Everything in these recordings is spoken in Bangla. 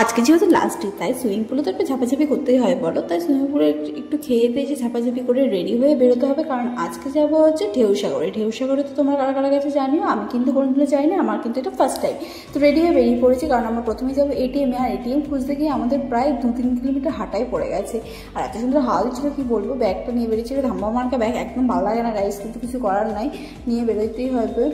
আজকে যেহেতু লাস্ট ডে তাই সুইমিং পুলে তো একটু ঝাপাঝাপি করতেই হয় বলো, তাই সুইমিং পুলে একটু খেয়ে দিয়ে এসে ঝাপাঝাপি করে রেডি হয়ে বেরোতে হবে, কারণ আজকে যাবো হচ্ছে ঢেউসাগরে। ঢেউসাগরে তো তোমরা কারা কারা গেছে জানিও, আমি কিন্তু কোনোদিনও যাইনি, আমার কিন্তু এটা ফার্স্ট টাইম। তো রেডি হয়ে বেরিয়ে পড়েছি, কারণ আমরা প্রথমেই যাবো এটিএমে, আর এটিএম খুঁজতে গিয়ে আমাদের প্রায় 2-3 কিলোমিটার হাঁটাই পড়ে গেছে। আর এত সুন্দর হাওয়া দিচ্ছিল কি বলবো, ব্যাগটা নিয়ে বেরিয়েছিল, ধাম্বা মার্কা ব্যাগ, একদম ভালো লাগে না গাইস, কিন্তু কিছু করার নাই, নিয়ে বেরোতেই হবে।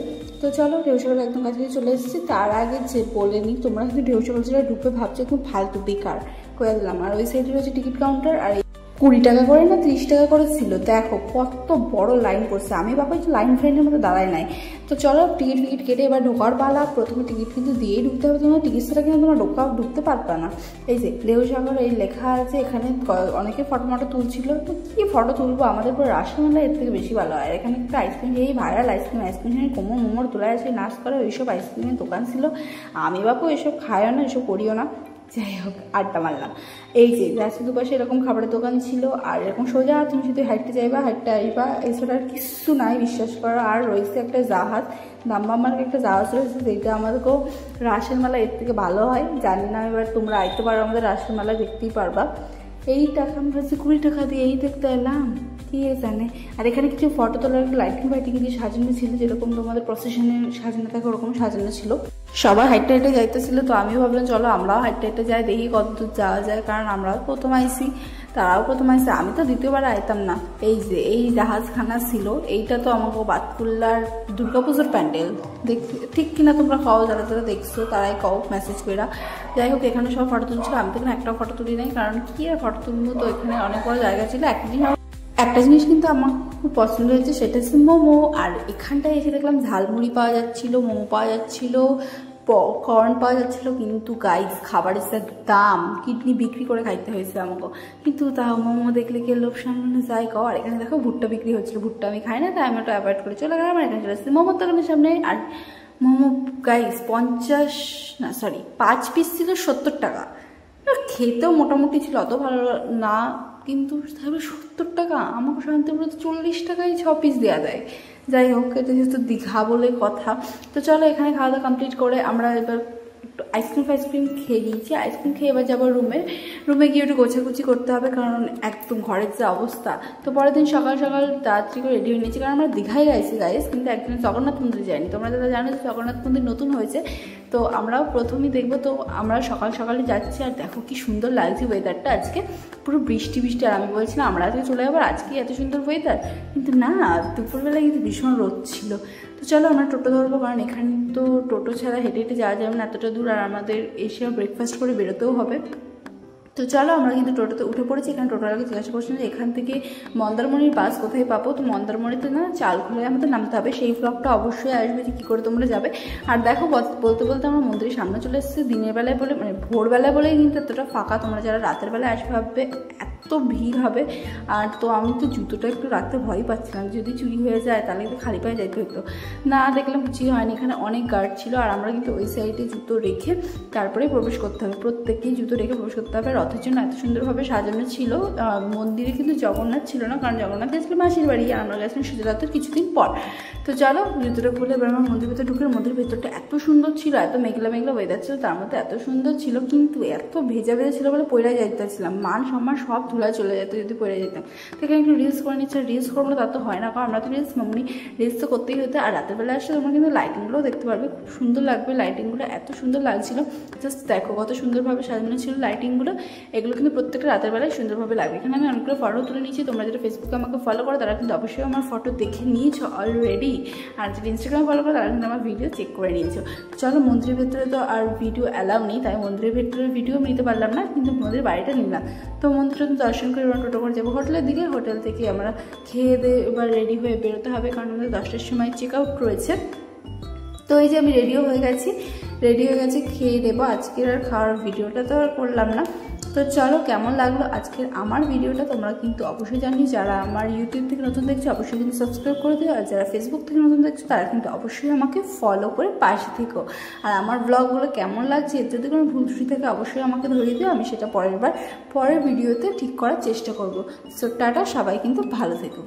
তো চলো ঢেউসাগর একদম কাছাকাছি চলে এসেছি। তার আগে যে বলে নিই, তোমরা কিন্তু ঢেউসাগর যেটা ঢুকে ভাবছো খুব ফালতু বেকার করে দিলাম। আর ওই সাইডে রয়েছে টিকিট কাউন্টার, আর 20 টাকা করে না 30 টাকা করে ছিল। দেখো কত বড় লাইন পড়ছে, আমি বাবা একটু লাইন ফ্রেন্ডের মতো দাঁড়ায় নাই। তো চলো টিকিট কেটে এবার ঢোকার পালা। প্রথমে টিকিট কিন্তু দিয়েই ঢুকতে হবে, তোমার টিকিট ছাড়া কিন্তু তোমরা ঢুকতে পারবে না। এই যে ঢেউসাগর এই লেখা আছে, এখানে অনেকে ফটো তুলছিল। তো কি ফটো তুলবো, আমাদের পুরো রাসমেলা এর থেকে বেশি ভালো হয়। এখানে একটা আইসক্রিম, এই ভাইরাল আইসক্রিম কোমর মোমোর তোলা আছে, নাচ করে, ওইসব আইসক্রিমের দোকান ছিল। আমি বাপু এসব খাইও না, এসব করিও না। যাই হোক আড্ডা মারলাম। এই যে রাস্তার দুপাশে এরকম খাবারের দোকান ছিল, আর এরকম সোজা তুমি শুধু হাঁটতে যাইবা, হাঁটতে আসবা, এছাড়া আর কিছু নাই বিশ্বাস করো। আর রয়েছে একটা জাহাজ, দাম্বামার্গ একটা জাহাজ রয়েছে, যেটা আমাদেরকেও রাসের মেলা এর থেকে ভালো হয়। জানি না, এবার তোমরা আইতে পারো আমাদের রাসের মেলা, দেখতেই পারবা। এই টাকা আমরা 20 টাকা দিয়ে এই দেখতে এলাম, কি জানে। আর এখানে কিছু ফটো তোলার লাইটিং দিয়ে সাজানো ছিল, যেরকম তোমাদের প্রসেশনে সাজানো থাকে ওরকম সাজানো ছিল। সবাই হাইটে হাইটে যাইতেছিল, তো আমিও ভাবলাম চলো আমরাও হাইটে হাইটে যাই, দেখি কতদূর যাওয়া যায়, কারণ আমরাও প্রথম আইসি, তারাও প্রথম আইসি, আমি তো দ্বিতীয়বার আইতাম না। এই যে এই জাহাজখানা ছিল, এইটা তো আমাকে বাতকুল্লার দুর্গাপুজোর প্যান্ডেল, ঠিক কিনা তোমরা কও, যারা যারা দেখছো তারাই কও মেসেজ করে। যাই হোক এখানে সব ফটো তুলছিল, আমি তো এখানে একটাও ফটো তুলি নাই, কারণ কি আর ফটো তুলবো, তো এখানে অনেক বড় জায়গা ছিল। একটা জিনিস কিন্তু আমার খুব পছন্দ হয়েছে, সেটা হচ্ছে মোমো। আর এখানটায় এসে দেখলাম ঝালমুড়ি পাওয়া যাচ্ছিল, মোমো পাওয়া যাচ্ছিল, পপকর্ন পাওয়া যাচ্ছিল। কিন্তু গাইস খাবারের দাম, কিডনি বিক্রি করে খাইতে হয়েছে আমাকে, কিন্তু তাও মোমো দেখলে কি লোভ সামনে যাই কও। আর এখানে দেখো ভুট্টা বিক্রি হচ্ছিল, ভুট্টা আমি খাই না, তাই আমি ওটা অ্যাভয়েড করে চলে গেলাম। আর এখানে চলে এসেছি মোমোর দোকানের সামনে। আর মোমো গাইস 5 পিস ছিল 70 টাকা। খেতেও মোটামুটি ছিল, অত ভালো না, কিন্তু তাহলে 70 টাকা। আমাকে শান্তিপুরে 40 টাকায় 6 পিস দেওয়া দেয়। যাই হোক এটা যেহেতু দীঘা বলে কথা। তো চলো এখানে খাওয়া দাওয়া কমপ্লিট করে আমরা এবার একটু আইসক্রিম খেয়ে নিয়েছি। আইসক্রিম খেয়ে এবার যাবো রুমে গিয়ে একটু গোছাগুছি করতে হবে, কারণ একদম ঘরের যে অবস্থা। তো পরের দিন সকাল তাড়াতাড়ি করে রেডি হয়ে নিয়েছি, কারণ আমরা দীঘায় গেছি গাইস, কিন্তু একদিন জগন্নাথ মন্দির যাইনি। তোমরা যারা জানো যে জগন্নাথ মন্দির নতুন হয়েছে, তো আমরাও প্রথমেই দেখবো। তো আমরা সকালে যাচ্ছি, আর দেখো কি সুন্দর লাগছে ওয়েদারটা আজকে, পুরো বৃষ্টি। আর আমি বলছিলাম আমরা আজকে চলে যাবো, আজকে এত সুন্দর ওয়েদার, কিন্তু না, দুপুরবেলায় কিন্তু ভীষণ রোদ ছিল। তো চলো আমরা টোটো ধরবো, কারণ এখানে তো টোটো ছাড়া হেঁটে হেঁটে যাওয়া যাবে না এতটা দূর, আর আমাদের এসে ব্রেকফাস্ট করে বেরোতেও হবে। তো চলো আমরা কিন্তু টোটোতে উঠে পড়েছি। এখানে টোটোটাকে জিজ্ঞাসা করছিলাম যে এখান থেকে মন্দারমণির বাস কোথায় পাবো। তো মন্দারমণিতে না চালখোলায় আমাদের নামতে হবে, সেই ব্লগটা অবশ্যই আসবে যে কী করে তোমরা যাবে। আর দেখো বলতে বলতে আমরা মন্দিরের সামনে চলে এসেছি। দিনের বেলায় বলে মানে ভোরবেলায় বলেই কিন্তু এতটা ফাঁকা, তোমরা যারা রাতের বেলায় আসবে ভাববে এত ভিড় হবে। আর তো আমি তো জুতোটা একটু রাখতে ভয় পাচ্ছিলাম, যদি চুরি হয়ে যায় তাহলে কিন্তু খালি পায়ে যাইতে হতো। না দেখলাম কিছুই হয়নি, এখানে অনেক গার্ড ছিল। আর আমরা কিন্তু ওই সাইডে জুতো রেখে তারপরেই প্রবেশ করতে হবে, প্রত্যেককেই জুতো রেখে প্রবেশ করতে হবে। রথের জন্য এত সুন্দরভাবে সাজানো ছিল। মন্দিরে কিন্তু জগন্নাথ ছিল না, কারণ জগন্নাথ গেছিল মাসির বাড়ি, আর আমরা গেছিলাম শীতরাতের কিছুদিন পর। তো চলো জুতোটা খুলে এবার আমার মন্দির ভেতরে ঢুকে। মন্দিরের ভেতরটা এত সুন্দর ছিল, এত মেঘলা ওয়েদার ছিল, তার মধ্যে এত সুন্দর ছিল, কিন্তু এত ভেজা ছিল বলে পড়ে যাইতেছিলাম, মান সম্মান সব ধুলা চলে যেত যদি পড়ে যেতাম। তো এখানে একটু রিলস করে নিচ্ছে, রিলস করবো তা তো হয় না, কারণ আমরা তো রিলস তো করতেই হতো। আর রাতের বেলা আসলে তোমরা কিন্তু লাইটিংগুলোও দেখতে পারবে, খুব সুন্দর লাগবে। লাইটিংগুলো এত সুন্দর লাগছিল, জাস্ট দেখো কত সুন্দরভাবে সাজানো ছিল লাইটিংগুলো। এগুলো কিন্তু প্রত্যেকটা রাতের বেলায় সুন্দরভাবে লাগবে। এখানে আমি অনেকগুলো ফটো তুলে নিয়েছি, তোমরা যেটা ফেসবুকে আমাকে ফলো করো তারা কিন্তু অবশ্যই আমার ফটো দেখে নিয়েছো অলরেডি, আর যেটা ইনস্টাগ্রামে ফলো করো তারা কিন্তু আমার ভিডিও চেক করে নিয়েছো। চলো মন্দিরের ভেতরে তো আর ভিডিও অ্যালাউ নেই, তাই মন্দিরের ভেতরে ভিডিও নিতে পারলাম না, কিন্তু মন্দিরের বাড়িটা নিলাম। তো মন্দিরে দর্শন করে আমরা টোটো করে যাবো হোটেলের দিকে। হোটেল থেকে আমরা খেয়ে দিয়ে এবার রেডি হয়ে বেরোতে হবে, কারণ আমাদের 10টার সময় চেক আউট রয়েছে। তো এই যে আমি রেডি হয়ে গেছি, খেয়ে দেবো। আজকের আর খাওয়ার ভিডিওটা তো আর করলাম না। তো চলো কেমন লাগলো আজকের আমার ভিডিওটা তোমরা কিন্তু অবশ্যই জানিও। যারা আমার ইউটিউব থেকে নতুন দেখছো অবশ্যই কিন্তু সাবস্ক্রাইব করে দিও, আর যারা ফেসবুক থেকে নতুন দেখছো তারা কিন্তু অবশ্যই আমাকে ফলো করে পাশে থেকো। আর আমার ব্লগগুলো কেমন লাগছে, এর যদি কোনো ভুল ত্রুটি থাকে অবশ্যই আমাকে ধরিয়ে দিও, আমি সেটা পরের ভিডিওতে ঠিক করার চেষ্টা করবো। সো টাটা, সবাই কিন্তু ভালো থেকো।